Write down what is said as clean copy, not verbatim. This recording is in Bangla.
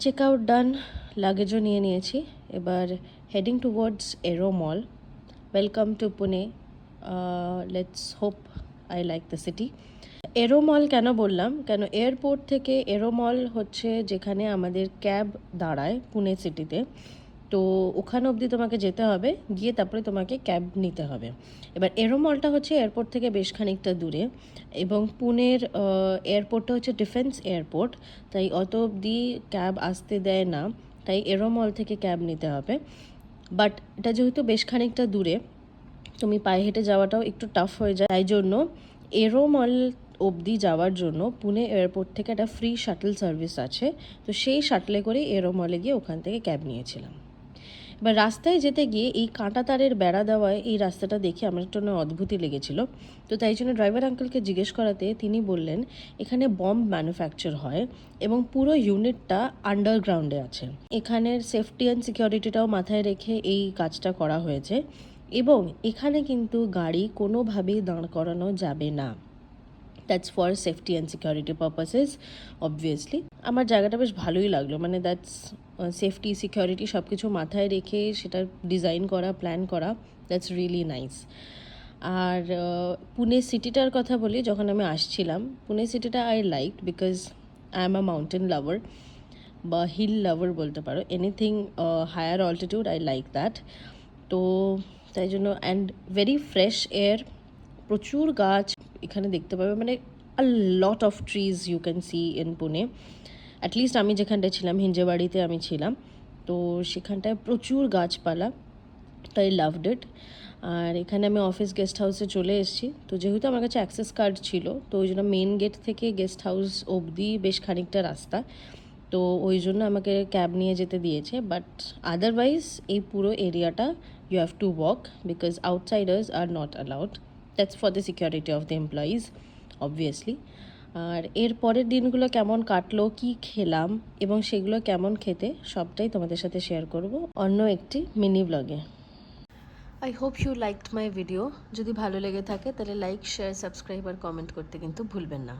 চেক আউট ডান, লাগেজও নিয়ে নিয়েছি। এবার heading towards Aero Mall. Welcome to Pune, let's hope I like the city. Aero Mall কেন বললাম, কেন এয়ারপোর্ট থেকে এরো মল হচ্ছে যেখানে আমাদের ক্যাব দাঁড়ায় পুনে সিটিতে। তো ওখানে অবধি তোমাকে যেতে হবে, গিয়ে তারপরে তোমাকে ক্যাব নিতে হবে। এবার এরো মলটা হচ্ছে এয়ারপোর্ট থেকে বেশ খানিকটা দূরে, এবং পুনের এয়ারপোর্টটা হচ্ছে ডিফেন্স এয়ারপোর্ট, তাই অত অবধি ক্যাব আসতে দেয় না, তাই এরো মল থেকে ক্যাব নিতে হবে। বাট এটা যেহেতু বেশ খানিকটা দূরে, তুমি পায়ে হেঁটে যাওয়াটাও একটু টাফ হয়ে যায়, তাই জন্য এরো মল অবধি যাওয়ার জন্য পুনে এয়ারপোর্ট থেকে একটা ফ্রি শাটল সার্ভিস আছে। তো সেই শাটলে করে এরো মলে গিয়ে ওখান থেকে ক্যাব নিয়েছিলাম। এবার রাস্তায় যেতে গিয়ে এই কাঁটা তারের বেড়া দেওয়ায় এই রাস্তাটা দেখে আমার জন্য অদ্ভুতই লেগেছিল। তো তাই জন্য ড্রাইভার আঙ্কেলকে জিজ্ঞেস করাতে তিনি বললেন এখানে বম্ব ম্যানুফ্যাকচার হয় এবং পুরো ইউনিটটা আন্ডারগ্রাউন্ডে আছে। এখানের সেফটি অ্যান্ড সিকিউরিটিটাও মাথায় রেখে এই কাজটা করা হয়েছে, এবং এখানে কিন্তু গাড়ি কোনোভাবেই দাঁড় করানো যাবে না। That's for safety and security purposes obviously. আমার জায়গাটা বেশ ভালোই লাগলো, মানে দ্যাটস সেফটি সিকিউরিটি সব কিছু মাথায় রেখে সেটা ডিজাইন করা, প্ল্যান করা, দ্যাটস রিয়েলি নাইস। আর পুনে সিটিটার কথা বলি, যখন আমি আসছিলাম পুনে সিটিটা I like because I am a mountain lover বা হিল লাভার বলতে পারো। Anything higher altitude I like that. তো তাই জন্য, অ্যান্ড ভেরি ফ্রেশ এয়ার, প্রচুর গাছ এখানে দেখতে পাবে, মানে a lot of trees you can see in Pune. At least আমি যেখানটায় ছিলাম, হিঞ্জেবাড়িতে আমি ছিলাম, তো সেখানটায় প্রচুর গাছপালা, তাই লাভড ইট। আর এখানে আমি অফিস গেস্ট হাউসে চলে এসেছি, তো যেহেতু আমার কাছে অ্যাক্সেস কার্ড ছিল, তো ওই জন্য মেন গেট থেকে গেস্ট হাউস অবধি বেশ খানিকটা রাস্তা, তো ওই জন্য আমাকে ক্যাব নিয়ে যেতে দিয়েছে। বাট আদারওয়াইজ এই পুরো এরিয়াটা you have to walk because outsiders are not allowed. That's for the security of the employees obviously. আর এর পরের দিনগুলো কেমন কাটলো, কি খেলাম এবং সেগুলো কেমন খেতে, সবটাই তোমাদের সাথে শেয়ার করব অন্য একটি মিনি ব্লগে। I hope you liked my video. যদি ভালো লেগে থাকে তাহলে লাইক, শেয়ার, সাবস্ক্রাইব আর কমেন্ট করতে কিন্তু ভুলবেন না।